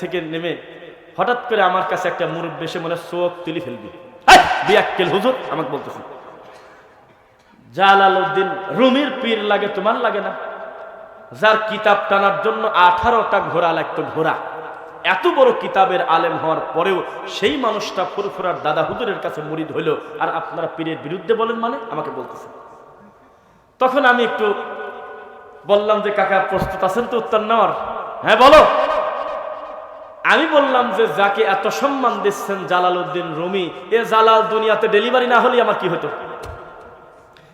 থেকে নেমে হঠাৎ করে আমার কাছে একটা মুরব্বি এসে মনে চোখ তুলি ফেলবি, বিয়াক্কেল হুজুর আমাকে বলতেছে, জালালউদ্দিন রুমির পীর লাগে তোমার লাগে না? যার কিতাব টানার জন্য 18টা ঘোড়া লাগতো, ঘোড়া। এত বড় কিতাবের আলেম হওয়ার পরেও সেই মানুষটা ফুরফুরার দাদা হুজুরের কাছে মুরিদ হইল, আর আপনারা পীরের বিরুদ্ধে বলেন মানে? আমাকে বলতেছে। তখন আমি একটু বললাম যে কাকা প্রস্তুত আছেন তো উত্তর নেওয়ার? হ্যাঁ বলো। আমি বললাম যে যাকে এত সম্মান দিচ্ছেন জালালউদ্দিন রুমি, এ জালাল দুনিয়াতে ডেলিভারি না হলেই আমার কি হতো?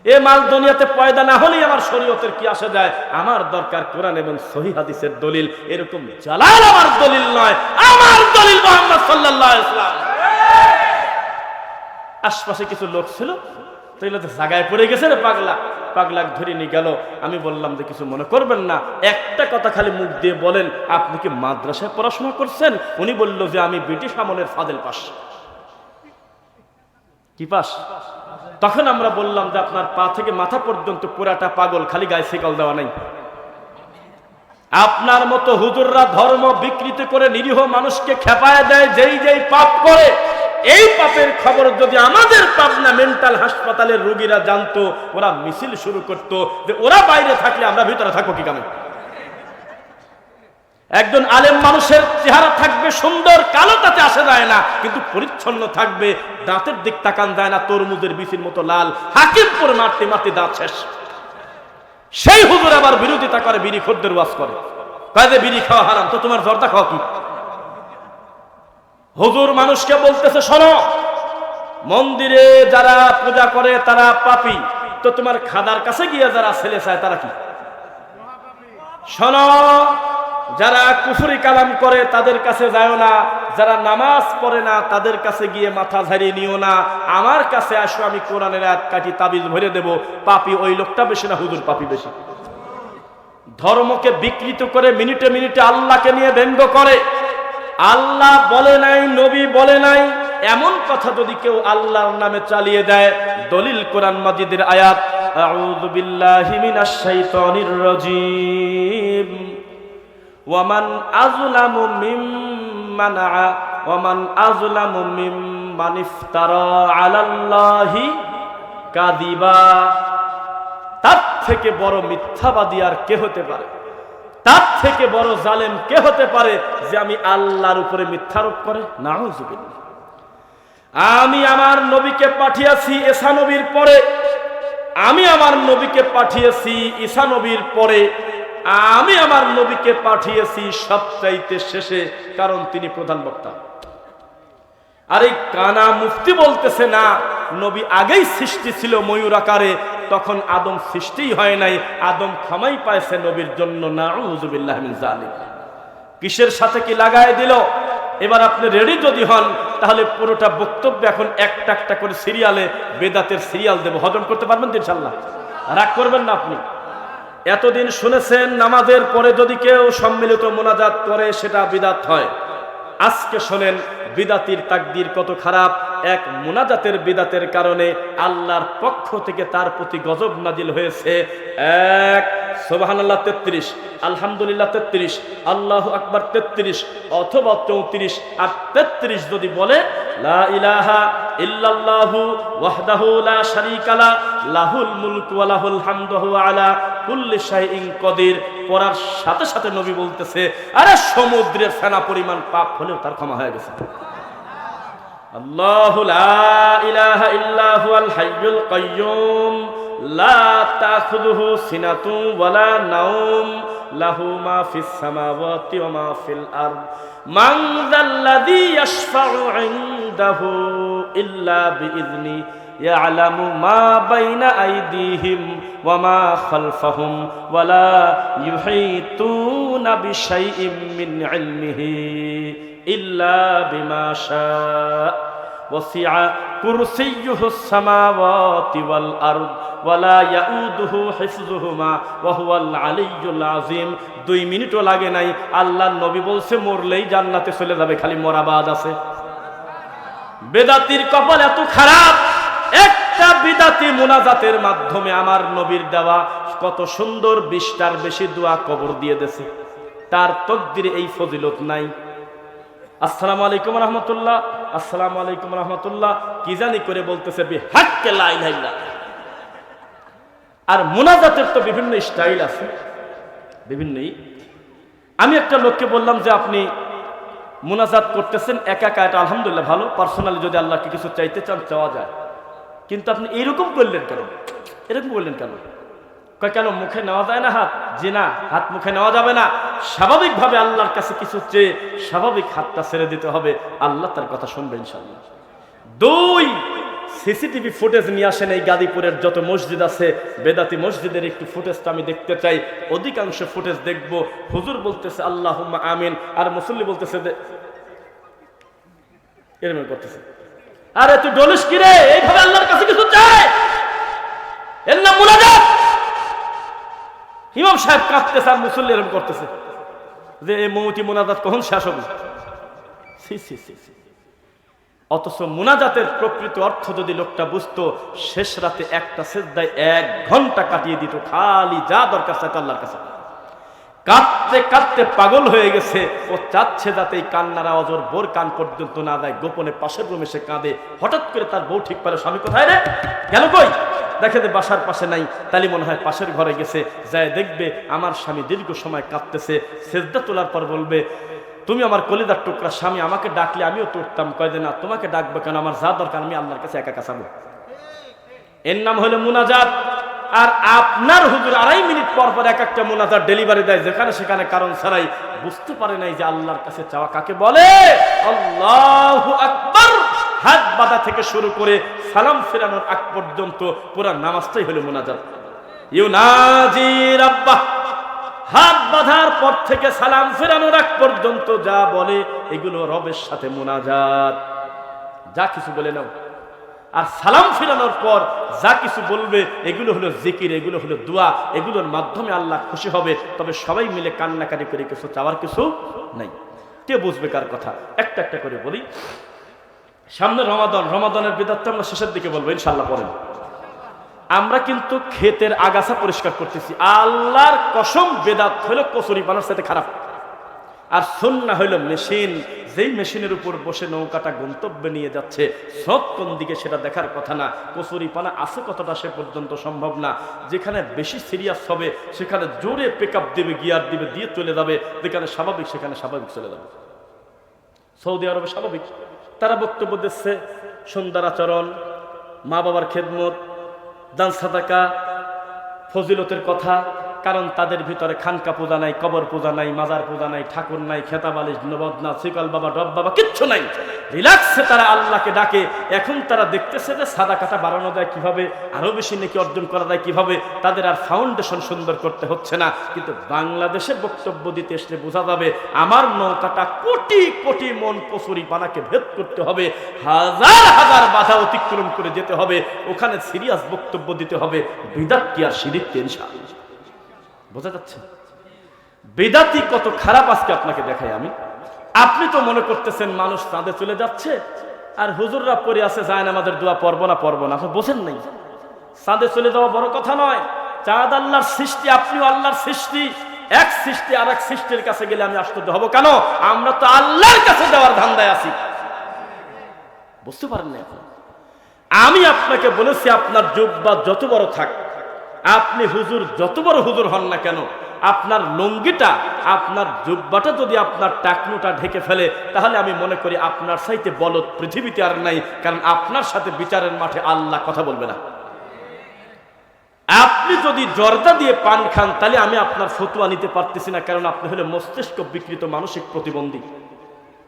এ মাল দুনিয়াতে পয়দা না হলেই আমার শরীয়তের কি আসে যায়? আমার দরকার কোরআন এবং সহিহ হাদিসের দলিল। এরকম জালাল আমার দলিল নয়, আমার দলিল মুহাম্মদ সাল্লাল্লাহু আলাইহি ওয়াসাল্লাম। আশপাশে কিছু লোক ছিল, তাইলে তো জায়গায় পড়ে গেছে রে পাগলা, পাগলাক ধরে নিয়ে গেল। আমি বললাম যে কিছু মনে করবেন না, একটা কথা খালি মুখ দিয়ে বলেন, আপনি কি মাদ্রাসায় পড়াশোনা করছেন? উনি বলল যে আমি ব্রিটিশ আমলের ফাদেল পাস। কি পাস? তখন আমরা বললাম যে আপনার পা থেকে মাথা পর্যন্ত পুরাটা পাগল, খালি গায়ে শিকল দেওয়া নাই। আপনার মতো হুজুররা ধর্ম বিকৃত করে নিরীহ মানুষকে খেপায় দেয়, যেই যেই পাপ করে। এই পাপের খবর যদি আমাদের পাবনা মেন্টাল হাসপাতালের রোগীরা জানতো, ওরা মিছিল শুরু করত যে ওরা বাইরে থাকলে আমরা ভিতরে থাকবো কি কামে? একজন আলেম মানুষের চেহারা থাকবে সুন্দর, কালো তাতে আসে যায় না, কিন্তু পরিচ্ছন্ন থাকবে, দাঁতের দিক তাকান যায় না, তরমুজের বিচির মতো লাল, হাকিমপুর মারতে মারতে দাঁত শেষ। সেই হুজুর আবার বিরোধিতা করে, বিড়ি খদ্দের ওয়াজ করে, কয় যে বিড়ি খাওয়া হারাম, তো তোমার জর্দা খাওয়া কি? হুজুর মানুষকে বলতেছে, শোনো, মন্দিরে যারা পূজা করে তারা পাপী, তো তোমার খাদার কাছে গিয়ে যারা ছেলে চায় তারা কি? শোনো, যারা কুফরি কালাম করে তাদের কাছে যাও না, যারা নামাজ পড়ে না তাদের কাছে গিয়ে মাথা ঝাড়িয়ে নিও না, আমার কাছে আসো, আমি কোরআনের আয়াত কাটি তাবিজ ভরে দেব। পাপী ওই লোকটা বেশি না হুজুর পাপী বেশি? ধর্মকে বিকৃত করে মিনিটে মিনিটে আল্লাহকে নিয়ে ব্যঙ্গ করে। আল্লাহ বলে নাই, নবী বলে নাই, এমন কথা যদি কেউ আল্লাহর নামে চালিয়ে দেয়, দলিল কোরআন মাজিদের আয়াত, আউযু বিল্লাহি মিনাশ শাইতানির রাজীম, ওয়ামান আযলামু মিম্মান ইফতারা আলাল্লাহি কাযিবা। তার থেকে বড় মিথ্যাবাদী আর কে হতে পারে? তার থেকে বড় জালেম কে হতে পারে যে আমি আল্লাহর উপরে মিথ্যারোপ করে? নাউযুবিল্লাহ। আমি আমার নবীকে পাঠিয়েছি ঈসা নবীর পরে, আমি আমার নবীকে পাঠিয়েছি ঈসা নবীর পরে, আমি আমার নবীকে পাঠিয়েছি সবচাইতে শেষে, কারণ তিনি প্রধান বক্তা। আর এই কানা মুফতি বলতেছে না, নবী আগেই সৃষ্টি ছিল ময়ূর আকারে, তখন আদম সৃষ্টিই হয় নাই, আদম ক্ষমাই পাইছে নবীর জন্য। নাউযুবিল্লাহি মিন যালিক। কিসের সাথে কি লাগায় দিল? এবার আপনি রেডি যদি হন, তাহলে পুরোটা বক্তব্য এখন একটা একটা করে সিরিয়ালে বেদাতের সিরিয়াল দেব, হজম করতে পারবেন তো ইনশাআল্লাহ? রাগ করবেন না আপনি। এতদিন শুনেছেন নামাজের পরে যদি কেউ সম্মিলিত মোনাজাত করে সেটা বিদাত হয়। আজকে শোনেন বিদাতির তাকদীর কত খারাপ। এক মোনাজাতের বিদাতের কারণে আল্লাহর পক্ষ থেকে তার প্রতি গজব নাজিল হয়েছে। এক সুবহানাল্লাহ 33, আলহামদুলিল্লাহ 33, আল্লাহু আকবার 33, অথবা 34 আর 33 যদি বলে, লা ইলাহা ইল্লাল্লাহু ওয়াহদাহু লা শারীকা লা লাহুল মুলকু ওয়া লাহুল হামদু ওয়া আলা কুল্লি শাইইন কদির, পড়ার সাথে সাথে নবী বলতেছে, আরে সমুদ্রের ফেনা পরিমাণ পাপ হলেও তার ক্ষমা হয়ে গেছে। আল্লাহু লা ইলাহা ইল্লা হুয়াল হাইয়ুল কাইয়্যুম লা তাখুযুহু সিনাতুন ওয়ালা নাওম লাহু মা ফিস সামাওয়াতি ওয়া মা ফিল আরদ মান যাল্লাযী ইয়াশফাউ ইনদাহু ইল্লা বিইযনি ইয়ালামু মা বাইনা আইদিহিম ওয়া মা খালফাহুম ওয়ালা ইউহিতুনা বিশাইইম মিন ইলমিহি ইল্লা বিমা শাআ ওয়াসিআ কুরসিয়্যুহুস সামাওয়াতি ওয়াল আরদ ওয়ালা ইয়াউদুহু হিফযুহুমা ওয়া হুয়াল আলিয়্যুল আযীম। 2 মিনিটও লাগে নাই, আল্লাহর নবী বলছে মরলেই জান্নাতে চলে যাবে, খালি মরাবাদ আছে। বেদাতির কপাল এত খারাপ, একটা বিদাতি মুনাজাতের মাধ্যমে আমার নবীর দেওয়া কত সুন্দর 20টার বেশি দোয়া কবর দিয়ে দেছে। তার তকদিরে এই ফজিলত নাই। আসসালামু আলাইকুম রহমতুল্লাহ, আসসালামু আলাইকুম রহমতুল্লাহ, কি জানি করে বলতেছে বিহাক্কে লা ইলাহা ইল্লাল্লাহ। আর মুনাজাতের তো বিভিন্ন স্টাইল আছে, বিভিন্নই। আমি একটা লোককে বললাম যে আপনি মুনাজাত করতেছেন একা একা, এটা আলহামদুলিল্লাহ ভালো, পার্সোনালি যদি আল্লাহকে কিছু চাইতে চান চাওয়া যায়, কিন্তু আপনি এইরকম করলেন কেন, এরকম বললেন কেন? কয় কেন মুখে নেওয়া যায় না হাত? জি না, হাত মুখে নেওয়া যাবে না। স্বাভাবিকভাবে আল্লাহর কাছে কিছু চেয়ে স্বাভাবিক হাতটা ছেড়ে দিতে হবে, আল্লাহ তার কথা শুনবে ইনশাআল্লাহ। 2, সিসিটিভি ফুটেজ নিয়ে আসেন। এই গাজীপুরের যত মসজিদ আছে, বেদাতি মসজিদের একটু ফুটেজটা আমি দেখতে চাই। অধিকাংশ ফুটেজ দেখব হুজুর বলতেছে আল্লাহুম্মা আমিন, আর মুসল্লি বলতেছে এরকম করতেছে। আরে তুই ডলিস কি রে? এইভাবে আল্লাহর কাছে কিছু চায়, এর নাম মুনাজাত। ইমাম সাহেব কাঁদতেছে আর মুসল্লি এরকম করতেছে যে এই মৌতি মুনাজাত কখন শেষ হবে। অথচ মুনাজাতের প্রকৃত অর্থ যদি লোকটা বুঝতো, শেষ রাতে একটা সেজদায় 1 ঘন্টা কাটিয়ে দিত, খালি যা দরকার চাইতো আল্লাহর কাছে। কাঁদতে কাঁদতে পাগল হয়ে গেছে, ও চাচ্ছে যাতে এই কান্নার আওয়াজ ওর বোর কান পর্যন্ত না যায়। গোপনে পাশের রুমে সে কাঁদে। হঠাৎ করে তার বউ ঠিক পারে, স্বামী কোথায় রে, গেল কই? দেখে যে বাসার পাশে নাই, তালি মনে হয় পাশের ঘরে গেছে। যায় দেখবে আমার স্বামী দীর্ঘ সময় কাঁদতেছে। সেজদা তোলার পর বলবে, তুমি আমার কলিজার টুকরা স্বামী, আমাকে ডাকলে আমিও তো উঠতাম। কয় যে না, তোমাকে ডাকবে কেন, আমার যা দরকার আমি আল্লাহর কাছে একা কাছাবো। এর নাম হলো মুনাজাত। আর আপনার হুজুর 2.5 মিনিট পর পর এক একটা মুনাজাত ডেলিভারি দেয়, যেখানে সেখানে কারণ ছাড়াই। বুঝতে পারে নাই যে আল্লাহর কাছে চাওয়া কাকে বলে। আল্লাহু আকবার, হাত বাঁধা থেকে শুরু করে সালাম ফেরানোর আগ পর্যন্ত পুরা নামাজটাই হলো মুনাজাত। ইউনাজি রাব্বাহ, হাত বাঁধার পর থেকে সালাম ফেরানোর আগ পর্যন্ত যা বলে এগুলো রবের সাথে মুনাজাত। যা কিছু বলে নাও, আর সালাম ফেরানোর পর যা কিছু বলবে এগুলো হলো জিকির, এগুলো হলো দোয়া, এগুলোর মাধ্যমে আল্লাহ খুশি হবে। তবে সবাই মিলে কান্নাকাটি করে কিছু চাওয়ার কিছু নাই। কে বুঝবে কার কথা? একটা একটা করে বলি। সামনে রমাদান, রমাদানের বিদাতটা আমরা শেষের দিকে বলবো ইনশাআল্লাহ। পড়েন, আমরা কিন্তু ক্ষেতের আগাছা পরিষ্কার করতেছি। আল্লাহর কসম, বেদাত হলো কচুরি পানার সাথে খারাপ, আর সুন্নাহ হলো মেশিন। যেই মেশিনের উপর বসে নৌকাটা গন্তব্যে নিয়ে যাচ্ছে, সব কোন দিকে সেটা দেখার কথা না। কচুরি পানা আছে কতটা সে পর্যন্ত সম্ভব না। যেখানে বেশি সিরিয়াস হবে সেখানে জোরে পিকআপ দিবে, গিয়ার দিবে, দিয়ে চলে যাবে। যেখানে স্বাভাবিক সেখানে স্বাভাবিক চলে যাবে। সৌদি আরবে স্বাভাবিক, তারা বক্তব্য দিচ্ছে সুন্দর আচরণ, মা বাবার খেদমত, দান সাদাকা, ফজিলতের কথা। কারণ তাদের ভিতরে খানকা পূজা নাই, কবর পূজা নাই, মাজার পূজা নাই, ঠাকুর নাই, খেতাবালিশ, নবদনা, শিকল বাবা, ডব বাবা, কিচ্ছু নাই। রিল্যাক্সে তারা আল্লাহকে ডাকে। এখন তারা দেখতেছে যে সাদাকাটা বাড়ানো যায় কিভাবে, আরো বেশি নেকি অর্জন করা যায় কিভাবে। তাদের আর ফাউন্ডেশন সুন্দর করতে হচ্ছে না। কিন্তু বাংলাদেশে বক্তব্য দিতে এসে বোঝা যাবে আমার নৌকাটা কোটি কোটি মন কচুরি পানাকে ভেদ করতে হবে, হাজার হাজার বাধা অতিক্রম করে যেতে হবে, ওখানে সিরিয়াস বক্তব্য দিতে হবে। বিদাত কি আর শিরিক কি? ইনশাআল্লাহ বোঝা যাচ্ছে বিদাতি কত খারাপ। আজকে আপনাকে দেখাই আমি। আপনি তো মনে করতেছেন মানুষ চাঁদে চলে যাচ্ছে, আর হুজুররা পড়ে আছে জায়নামাজের দোয়া পড়বো না পড়বো না। আপনি বোঝেন নাই, চাঁদে চলে যাওয়া বড় কথা নয়। চাঁদ আল্লাহর সৃষ্টি, আপনিও আল্লাহর সৃষ্টি। এক সৃষ্টি আর এক সৃষ্টির কাছে গেলে আমি আশ্চর্য হব কেন? আমরা তো আল্লাহর কাছে যাওয়ার ধান্দায় আছি। বুঝতে পারেন না এখন? আমি আপনাকে বলেছি আপনার জুব্বা যত বড় থাক, আপনি হুজুর যত বড় হুজুর হন না কেন, আপনার লুঙ্গিটা, আপনার জুব্বাটা যদি আপনার টাকনুটা ঢেকে ফেলে, তাহলে আমি মনে করি আপনার চাইতে বলদ পৃথিবীতে আর নাই। কারণ আপনার সাথে বিচারের মাঠে আল্লাহ কথা বলবে না। আপনি যদি জর্দা দিয়ে পান খান, তাহলে আমি আপনার ফতোয়া নিতে পারতেছি না, কারণ আপনি হলে মস্তিষ্ক বিকৃত মানসিক প্রতিবন্ধী।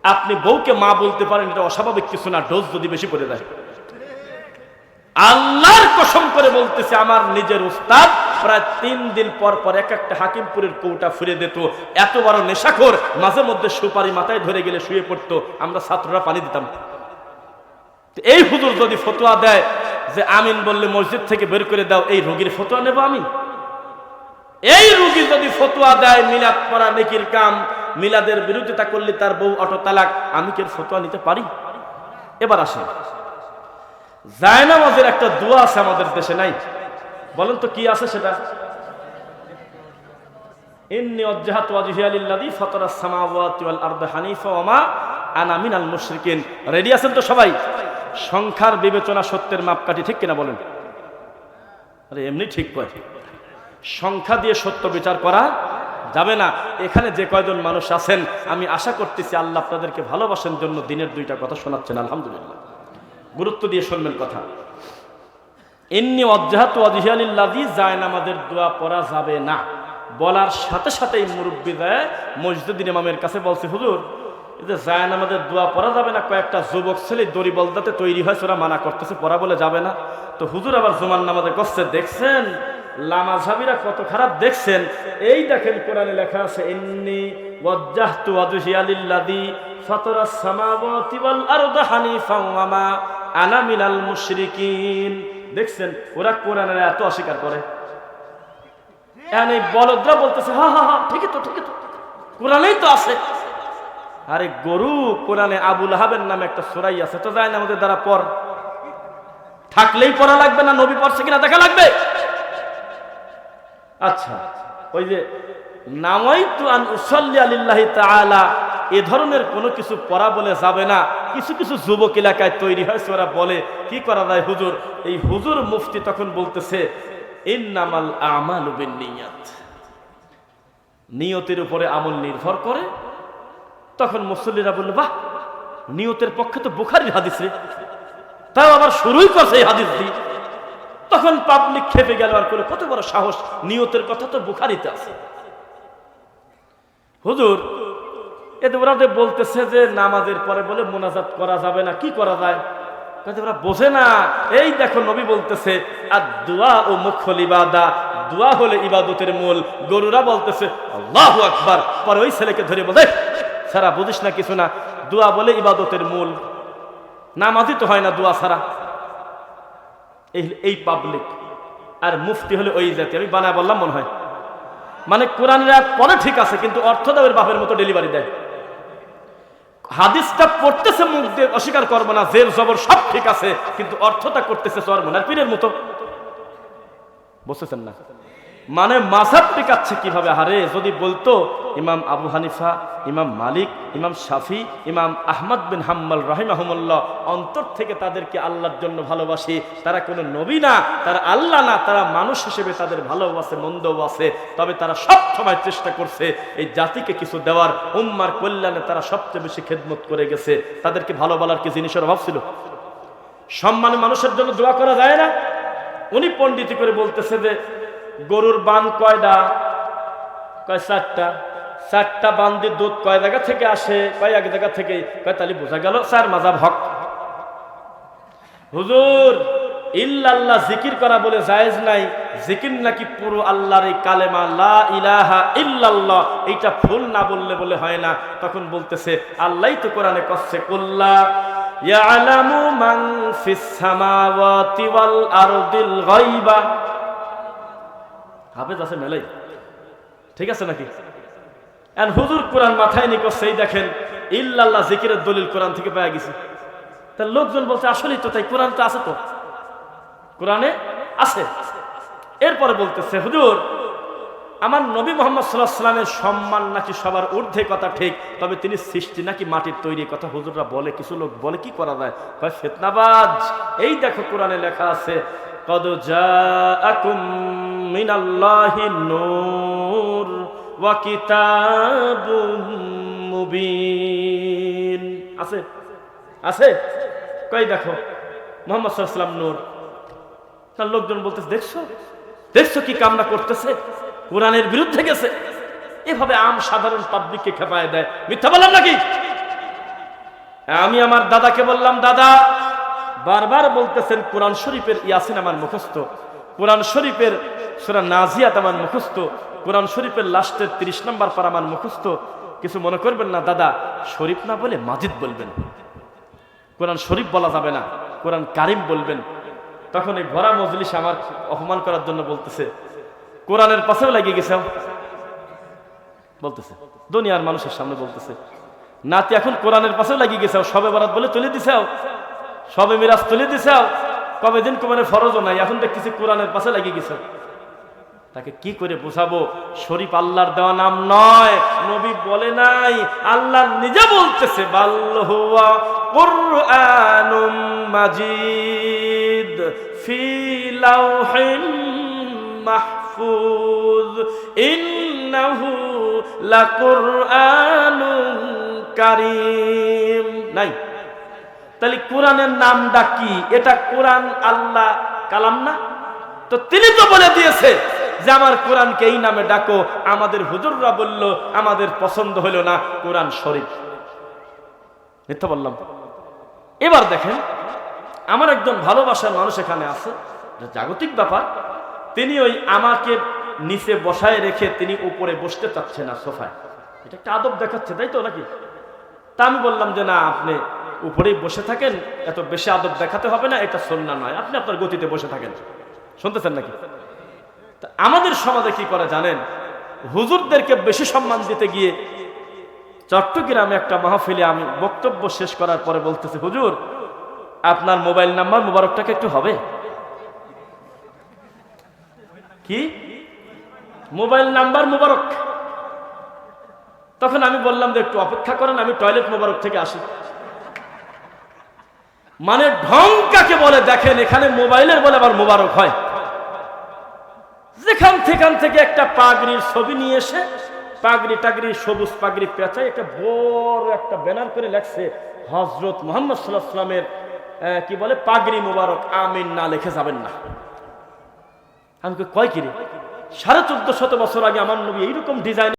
আপনি বউকে মা বলতে পারেন, এটা অস্বাভাবিক কিছু না, ডোজ যদি বেশি করে দেয়। আল্লাহর কসম করে বলতেছে, আমার নিজের উস্তাদ প্রায় 3 দিন পর পর এক একটা হাকিমপুরের কৌটা ফিরে দিত। এত বড় নেশাখোর, মাঝে মধ্যে সুপারি মাথায় ধরে গেলে শুয়ে পড়তো, আমরা ছাত্ররা পানি দিতাম। এই হুজুর যদি ফতোয়া দেয় যে আমিন বললে মসজিদ থেকে বের করে দাও, এই রোগীর ফতোয়া নেব আমি? এই রোগী যদি ফতোয়া দেয় মিলাদ পড়া নেকির কাম, মিলাদের বিরোধিতা করলে তার বউ অটো তালাক, আমি কি ফতোয়া নিতে পারি? এবার আসেন, জায়নামাজের একটা দোয়া আছে আমাদের দেশে, নাই? বলেন তো কি আছে সেটা? ইন্নী ওয়াজ্জাহাতু ওয়াজহিয়া লিল্লাযী ফাতারাস সামাওয়াতি ওয়াল আরদা হানিফা ওয়া মা আনা মিনাল মুশরিকিন। রেডি আছেন তো সবাই? সংখ্যার বিবেচনা সত্যের মাপকাঠি, ঠিক কিনা বলেন? আরে এমনি ঠিক কয়, সংখ্যা দিয়ে সত্য বিচার করা যাবে না। এখানে যে কয়জন মানুষ আছেন, আমি আশা করতেছি আল্লাহ আপনাদেরকে ভালোবাসেন জন্য দিনের দুইটা কথা শোনাচ্ছেন, আলহামদুলিল্লাহ। গুরুত্ব দিয়ে শুনবেন কথা। ইন্নী ওয়াজ্জাহাতু ওয়াজহিয়া লিল্লাযী, জায়নামাজের দোয়া পড়া যাবে না বলার সাথে সাথেই মুরব্বি দেয় মসজিদের ইমামের কাছে বলছে, হুজুর এই যে জায়নামাজের দোয়া পড়া যাবে না, কয়েকটা যুবক ছেলে দড়ি বলদাতে তৈরি হয়েছে, ওরা মানা করতেছে পড়া বলে যাবে না। তো হুজুর আবার জুমার নামাজে করছে, দেখছেন লামাঝাবিরা কত খারাপ, দেখছেন এই দেখেন কোরআনে লেখা আছে ইন্নী ওয়াজ্জাহতু ওয়াজহিয়া লিল্লাযী ফাতারাস সামাওয়াতি ওয়াল আরদা হানিফাও ওয়া মা আনা মিনাল মুশরিকিন। দেখছেন ওরা কোরআনের এত অস্বীকার করে, এখানে বলদরা বলতেছে হা হা হা ঠিকই তো, ঠিকই তো, কোরআনেই তো আছে। আরে গরু, কোরআনে আবুল আহাবের নামে একটা সূরা আছে, তো যায় না আমাদের দ্বারা পড়, থাকলেই পড়া লাগবে না, নবী পড়ছে কিনা দেখা লাগবে। আচ্ছা, ওই যে নাওয়াইতু আন উসাল্লি লিল্লাহি তাআলা, এ ধরনের কোনো কিছু পড়া বলে যাবে না। কিছু কিছু যুবক এলাকায় তৈরি হয়েছে, ওরা বলে কি করা যায় হুজুর? এই হুজুর মুফতি তখন বলতেছে ইন্নামাল আমালু বিন্নিয়াত, নিয়তের উপরে আমল নির্ভর করে। তখন মুসল্লিরা বলল, বাহ, নিয়তের পক্ষে তো বুখারীর হাদিস রে, তাও আবার শুরুই করছে এই হাদিস দিয়ে। তখন পাবলিক খেপে গেল, আর করে কত বড় সাহস, নিয়তের কথা তো বুখারীতে আছে। হুজুর এতে ওরা বলতেছে যে নামাজের পরে বলে মোনাজাত করা যাবে না, কি করা যায়? ওরা বোঝে না। এই দেখো নবী বলতেছে আদ-দুআ ও মুখল ইবাদা, দোয়া হলে ইবাদতের মূল। গরুরা বলতেছে আল্লাহু আকবার, পরে ওই ছেলেকে ধরে বলে সারা বুঝিস না কিছু না, দোয়া বলে ইবাদতের মূল, নামাজই তো হয় না দোয়া ছাড়া। এই পাবলিক আর মুফতি হলে ওই জাতি। আমি বানায় বললাম মনে হয়, মানে কোরআনের আয়াত পড়ে ঠিক আছে, কিন্তু অর্থ দেওয়ার বাপের মতো ডেলিভারি দেয়। হাদিসটা পড়তেছে মুখ দিয়ে, অস্বীকার করবো না, জের জবর সব ঠিক আছে, কিন্তু অর্থটা করতেছে চরমনার পীরের মতো। বুঝতেছেন না? মানে মাযহাব টিকাচ্ছে কিভাবে? হারে যদি বলতো ইমাম আবু হানিফা, ইমাম মালিক, ইমাম শাফি, ইমাম আহমদ বিন হাম্বল রাহিমাহুমুল্লাহ অন্তর থেকে তাদেরকে আল্লাহর জন্য ভালোবাসি, তারা কোনো নবী না, তারা আল্লাহ না, তারা মানুষ হিসেবে তাদের ভালোও আছে মন্দও আছে, তবে তারা সব সময় চেষ্টা করছে এই জাতিকে কিছু দেওয়ার, উম্মার কল্যাণে তারা সবচেয়ে বেশি খেদমত করে গেছে। তাদেরকে ভালো বলার কি জিনিসের অভাব ছিল? সম্মানে মানুষের জন্য দোয়া করা যায় না? উনি পণ্ডিতি করে বলতেছে যে গরুর বান কয়টা? কয় চারটা। চারটা বান দিয়ে দুধ কয় জায়গা থেকে আসে? কয় এক জায়গা থেকে। কয় তাহলে বোঝা গেল চার মাযহাব হক। হুজুর ইল্লাল্লাহ জিকির করা বলে জায়েজ নাই, জিকির নাকি পুরো আল্লাহর এই কালেমা লা ইলাহা ইল্লাল্লাহ, এইটা ফুল না বললে বলে হয় না। তখন বলতেছে আল্লাহই তো কোরআনে কচ্ছে কুল্লা ইয়ালামু মান ফিস সামাওয়াতি ওয়াল আরদিল গায়বা। হাফেজ আছে মেলাই, ঠিক আছে নাকি? এন্ড হুজুর কোরআন মাথায় নিয়ে করছে, এই দেখেন ইল্লাল্লাহ জিকিরের দলিল কোরআন থেকে পাওয়া গেছে। তার লোকজন বলছে আসলেই তো তাই, কোরআন তো আছে, তো কোরআনে আছে। এরপরে বলতেছে হুজুর আমার নবী মুহাম্মদ সাল্লাল্লাহু আলাইহি ওয়াসাল্লামের সম্মান নাকি সবার ঊর্ধ্বে, কথা ঠিক, তবে তিনি সৃষ্টি নাকি মাটির তৈরি, কথা হুজুররা বলে। কিছু লোক বলে কি করা যায়? ভাই ফিতনাবাজ। এই দেখো কোরআনে লেখা আছে কদ জাআকুম মিনাল্লাহি নূর ওয়া কিতাবুম মুবিন। আছে আছে, কই দেখো মুহাম্মদ সাল্লাল্লাহু আলাইহি ওয়াসাল্লাম নূর। তার লোকজন বলতেছে দেখছো দেখছো কি কামনা করতেছে, কোরআনের বিরুদ্ধে গেছে। এভাবে আম সাধারণ পাবলিককে খেপায় দেয়। মিথ্যা বললাম নাকি? আমি আমার দাদাকে বললাম, দাদা বারবার বলতেছেন কোরআন শরীফের ইয়াসিন আমার মুখস্থ, কোরআন শরীফের সূরা নাজিয়াত আমার মুখস্থ, কোরআন শরীফের লাস্টের 30 নম্বর পারা আমার মুখস্থ। কিছু মনে করবেন না দাদা, শরীফ না বলে মাজিদ বলবেন, কোরআন শরীফ বলা যাবে না, কোরআন কারিম বলবেন। তখন এই ভরা মজলিস আমার অপমান করার জন্য বলতেছে কোরআনের পাশেও লাগিয়ে গেছে, বলতেছে দুনিয়ার মানুষের সামনে বলতেছে নাতি এখন কোরআনের পাশেও লাগিয়ে গেছে, সবে বরাত বলে তুলে দিছে, সবে মিরাজ তুলে দিছে, কবে দিন কোরআনের ফরজও নাই, এখন দেখতেছি কোরআনের পাশে লাগিয়ে গেছে। তাকে কি করে বোঝাবো? শরীফ আল্লাহর দেওয়া নাম নয়, নবী বলে নাই, আল্লাহ নিজে বলতেছে বাল হুয়া কুরআনুম মাজিদ ফি লাওহিন মাহফুজ ইন্নাহু লাকুরআনুন কারীম। নাই, তাহলে কোরআনের নামটা কি? এটা কোরআন আল্লাহ কালাম না? তো তিনি তো বলে দিয়েছে যে আমার কোরআনকে এই নামে ডাকো। আমাদের হুজুররা বলল আমাদের পছন্দ হলো না, কোরআন শরীফ। মিথ্যা বললাম? এবার দেখেন, আমার একজন ভালোবাসার মানুষ এখানে আছে, জাগতিক ব্যাপার। তিনি ওই আমাকে নিচে বসায় রেখে তিনি উপরে বসতে চাচ্ছে না সোফায়। এটা একটা আদব দেখাচ্ছে, তাই তো নাকি? তা আমি বললাম যে না, আপনি উপরেই বসে থাকেন, এত বেশি আদব দেখাতে হবে না, এটা সুন্নাহ নয়, আপনি আপনার গতিতে বসে থাকেন। শুনতেছেন নাকি? আমাদের সমাজে কি করে জানেন? হুজুরদেরকে বেশি সম্মান দিতে গিয়ে চট্টগ্রামে একটা মাহফিলে আমি বক্তব্য শেষ করার পরে বলতেছে, হুজুর আপনার মোবাইল নাম্বার মোবারকটাকে একটু হবে কি? মোবাইল নাম্বার মোবারক। তখন আমি বললাম যে একটু অপেক্ষা করেন, আমি টয়লেট মোবারক থেকে আসি। মানে ঢং কাকে বলে দেখেন, এখানে মোবাইলের বলে আবার মোবারক হয়। যেখান থেকে একটা পাগড়ির ছবি নিয়ে এসে পাগড়ি টাগড়ি সবুজ পাগড়ি পেঁচায় একটা বড় একটা ব্যানার করে লেখছে হযরত মুহাম্মদ সাল্লাল্লাহু আলাইহি ওয়াসাল্লামের কি বলে পাগড়ি মোবারক, আমিন না লিখে যাবেন না। আমি কয় কি রে, 1450 বছর আগে আমার নবী এইরকম ডিজাইন